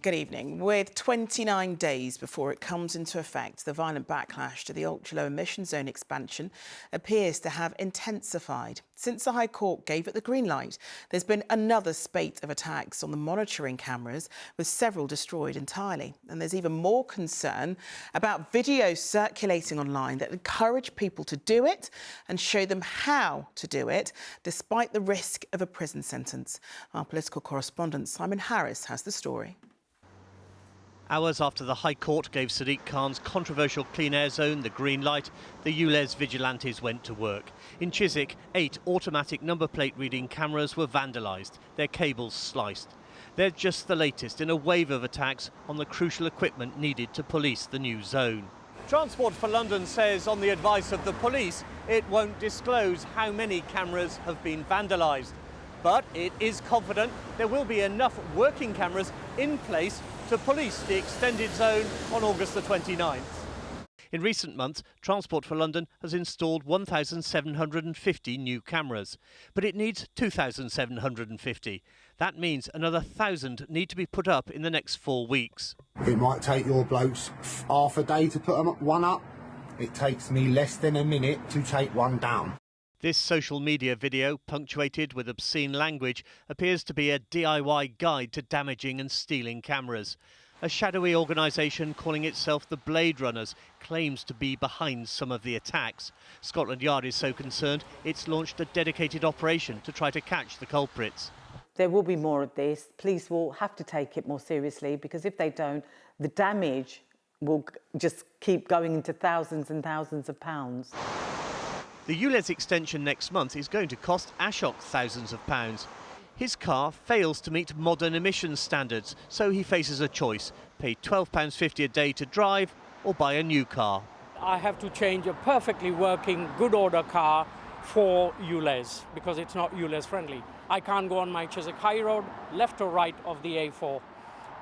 Good evening. With 29 days before it comes into effect, the violent backlash to the ultra-low emission zone expansion appears to have intensified. Since the High Court gave it the green light, there's been another spate of attacks on the monitoring cameras, with several destroyed entirely. And there's even more concern about videos circulating online that encourage people to do it and show them how to do it, despite the risk of a prison sentence. Our political correspondent Simon Harris has the story. Hours after the High Court gave Sadiq Khan's controversial clean air zone the green light, the ULEZ vigilantes went to work. In Chiswick, 8 automatic number plate reading cameras were vandalised, their cables sliced. They're just the latest in a wave of attacks on the crucial equipment needed to police the new zone. Transport for London says, on the advice of the police, it won't disclose how many cameras have been vandalised. But it is confident there will be enough working cameras in place to police the extended zone on August the 29th. In recent months, Transport for London has installed 1,750 new cameras, but it needs 2,750. That means another 1,000 need to be put up in the next 4 weeks. It might take your blokes half a day to put one up. It takes me less than a minute to take one down. This social media video, punctuated with obscene language, appears to be a DIY guide to damaging and stealing cameras. A shadowy organisation calling itself the Blade Runners claims to be behind some of the attacks. Scotland Yard is so concerned it's launched a dedicated operation to try to catch the culprits. There will be more of this. Police will have to take it more seriously, because if they don't, the damage will just keep going into thousands and thousands of pounds. The ULEZ extension next month is going to cost Ashok thousands of pounds. His car fails to meet modern emissions standards, so he faces a choice: pay £12.50 a day to drive or buy a new car. I have to change a perfectly working, good order car for ULEZ because it's not ULEZ friendly. I can't go on my Chiswick High Road, left or right of the A4.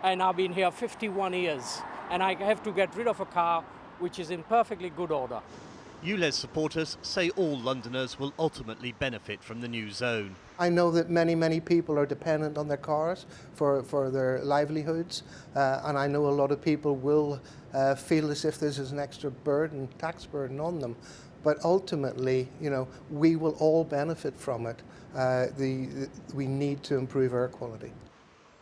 And I've been here 51 years, and I have to get rid of a car which is in perfectly good order. ULEZ supporters say all Londoners will ultimately benefit from the new zone. I know that many people are dependent on their cars for their livelihoods, and I know a lot of people will feel as if this is an extra burden, tax burden on them. But ultimately, we will all benefit from it. We need to improve air quality.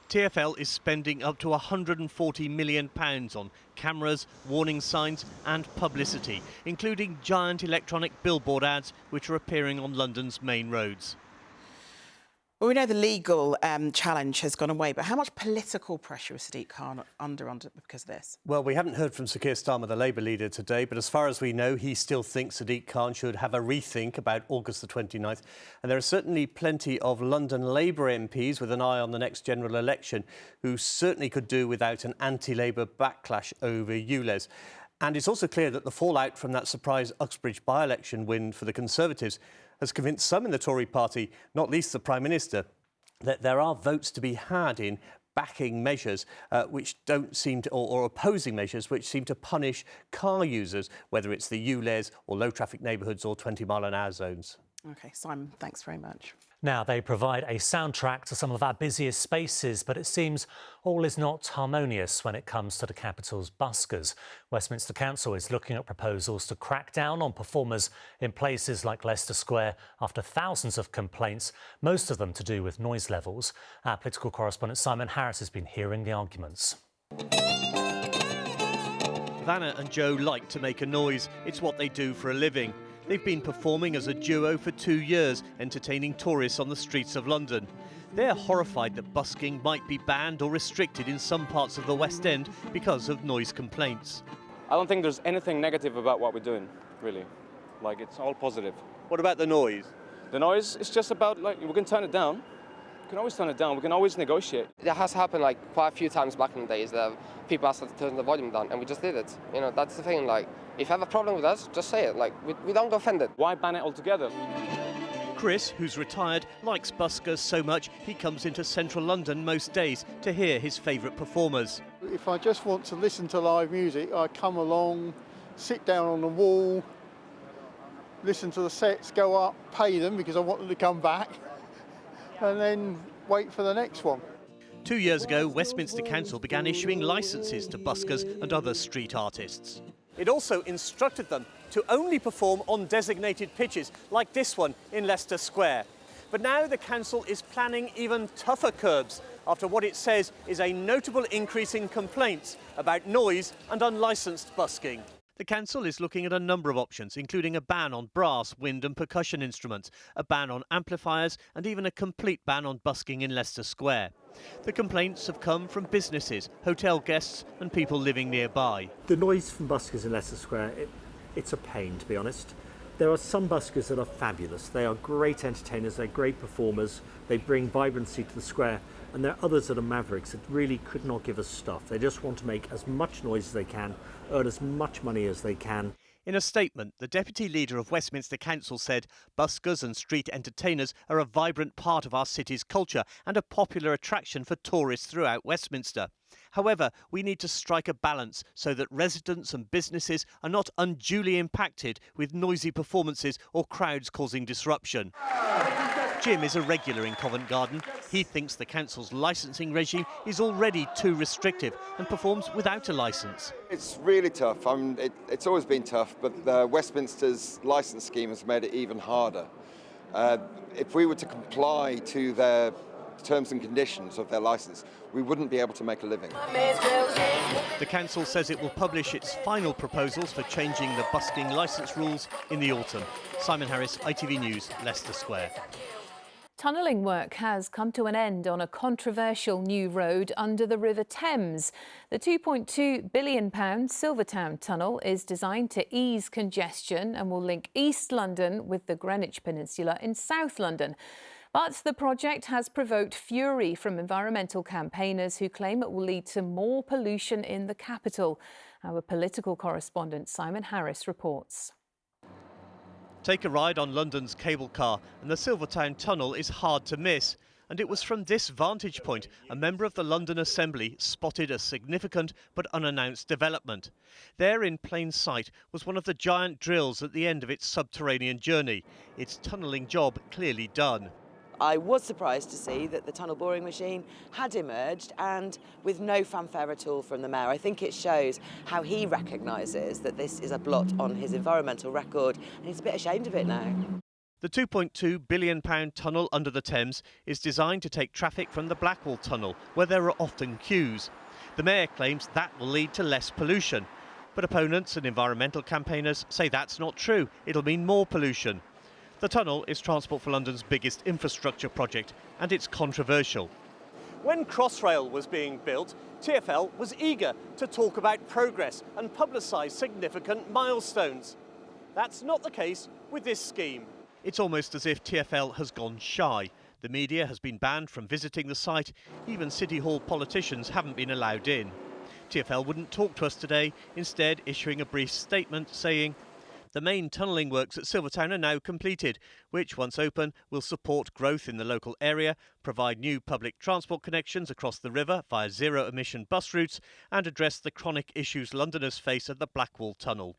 TfL is spending up to £140 million on cameras, warning signs and publicity, including giant electronic billboard ads which are appearing on London's main roads. Well, we know the legal challenge has gone away, but how much political pressure is Sadiq Khan under because of this? Well, we haven't heard from Sir Keir Starmer, the Labour leader, today, but as far as we know, he still thinks Sadiq Khan should have a rethink about August the 29th. And there are certainly plenty of London Labour MPs with an eye on the next general election who certainly could do without an anti-Labour backlash over ULEZ. And it's also clear that the fallout from that surprise Uxbridge by-election win for the Conservatives has convinced some in the Tory party, not least the Prime Minister, that there are votes to be had in backing measures which don't seem to, or opposing measures which seem to punish car users, whether it's the ULEZ or low traffic neighbourhoods or 20-mile-an-hour zones. OK, Simon, thanks very much. Now, they provide a soundtrack to some of our busiest spaces, but it seems all is not harmonious when it comes to the capital's buskers. Westminster Council is looking at proposals to crack down on performers in places like Leicester Square after thousands of complaints, most of them to do with noise levels. Our political correspondent Simon Harris has been hearing the arguments. Vanna and Joe like to make a noise. It's what they do for a living. They've been performing as a duo for 2 years, entertaining tourists on the streets of London. They're horrified that busking might be banned or restricted in some parts of the West End because of noise complaints. I don't think there's anything negative about what we're doing, really. Like, it's all positive. What about the noise? The noise, it's just about, like, we can turn it down. We can always turn it down. We can always negotiate. It has happened like quite a few times back in the days that people asked us to turn the volume down, and we just did it. That's the thing. Like, if you have a problem with us, just say it. Like, we don't get offended. Why ban it altogether? Chris, who's retired, likes buskers so much he comes into central London most days to hear his favourite performers. If I just want to listen to live music, I come along, sit down on the wall, listen to the sets go up, pay them because I want them to come back, and then wait for the next one. 2 years ago, Westminster Council began issuing licences to buskers and other street artists. It also instructed them to only perform on designated pitches, like this one in Leicester Square. But now the council is planning even tougher curbs after what it says is a notable increase in complaints about noise and unlicensed busking. The council is looking at a number of options, including a ban on brass, wind and percussion instruments, a ban on amplifiers and even a complete ban on busking in Leicester Square. The complaints have come from businesses, hotel guests and people living nearby. The noise from buskers in Leicester Square, it's a pain, to be honest. There are some buskers that are fabulous. They are great entertainers, they're great performers, they bring vibrancy to the square, and there are others that are mavericks that really could not give us stuff. They just want to make as much noise as they can, earn as much money as they can. In a statement, the Deputy Leader of Westminster Council said buskers and street entertainers are a vibrant part of our city's culture and a popular attraction for tourists throughout Westminster. However, we need to strike a balance so that residents and businesses are not unduly impacted with noisy performances or crowds causing disruption. Jim is a regular in Covent Garden. He thinks the council's licensing regime is already too restrictive and performs without a licence. It's really tough. It's always been tough, but Westminster's licence scheme has made it even harder. If we were to comply to their terms and conditions of their licence, we wouldn't be able to make a living. The council says it will publish its final proposals for changing the busking licence rules in the autumn. Simon Harris, ITV News, Leicester Square. Tunnelling work has come to an end on a controversial new road under the River Thames. The £2.2 billion Silvertown Tunnel is designed to ease congestion and will link East London with the Greenwich Peninsula in South London. But the project has provoked fury from environmental campaigners who claim it will lead to more pollution in the capital. Our political correspondent Simon Harris reports. Take a ride on London's cable car and the Silvertown Tunnel is hard to miss. And it was from this vantage point a member of the London Assembly spotted a significant but unannounced development. There in plain sight was one of the giant drills at the end of its subterranean journey, its tunnelling job clearly done. I was surprised to see that the tunnel boring machine had emerged and with no fanfare at all from the Mayor. I think it shows how he recognises that this is a blot on his environmental record and he's a bit ashamed of it now. The £2.2 billion tunnel under the Thames is designed to take traffic from the Blackwall Tunnel, where there are often queues. The Mayor claims that will lead to less pollution. But opponents and environmental campaigners say that's not true. It'll mean more pollution. The tunnel is Transport for London's biggest infrastructure project, and it's controversial. When Crossrail was being built, TfL was eager to talk about progress and publicise significant milestones. That's not the case with this scheme. It's almost as if TfL has gone shy. The media has been banned from visiting the site. Even City Hall politicians haven't been allowed in. TfL wouldn't talk to us today, instead issuing a brief statement saying, "The main tunnelling works at Silvertown are now completed, which, once open, will support growth in the local area, provide new public transport connections across the river via zero-emission bus routes, and address the chronic issues Londoners face at the Blackwall Tunnel."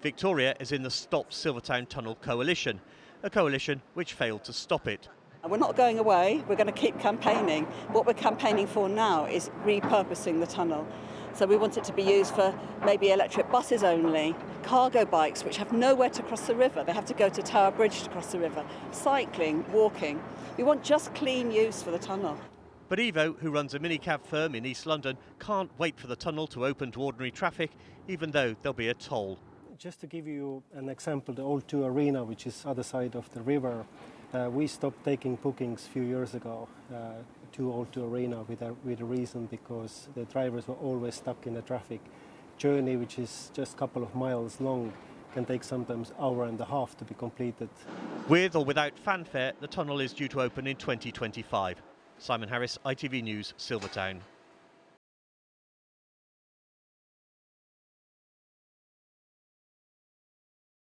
Victoria is in the Stop Silvertown Tunnel coalition, a coalition which failed to stop it. We're not going away, we're going to keep campaigning. What we're campaigning for now is repurposing the tunnel. So we want it to be used for maybe electric buses only, cargo bikes which have nowhere to cross the river. They have to go to Tower Bridge to cross the river, cycling, walking. We want just clean use for the tunnel. But Evo, who runs a minicab firm in East London, can't wait for the tunnel to open to ordinary traffic, even though there'll be a toll. Just to give you an example, the O2 Arena, which is other side of the river, we stopped taking bookings a few years ago to O2 Arena with a reason, because the drivers were always stuck in a traffic journey, which is just a couple of miles long, can take sometimes an hour and a half to be completed. With or without fanfare, the tunnel is due to open in 2025. Simon Harris, ITV News, Silvertown.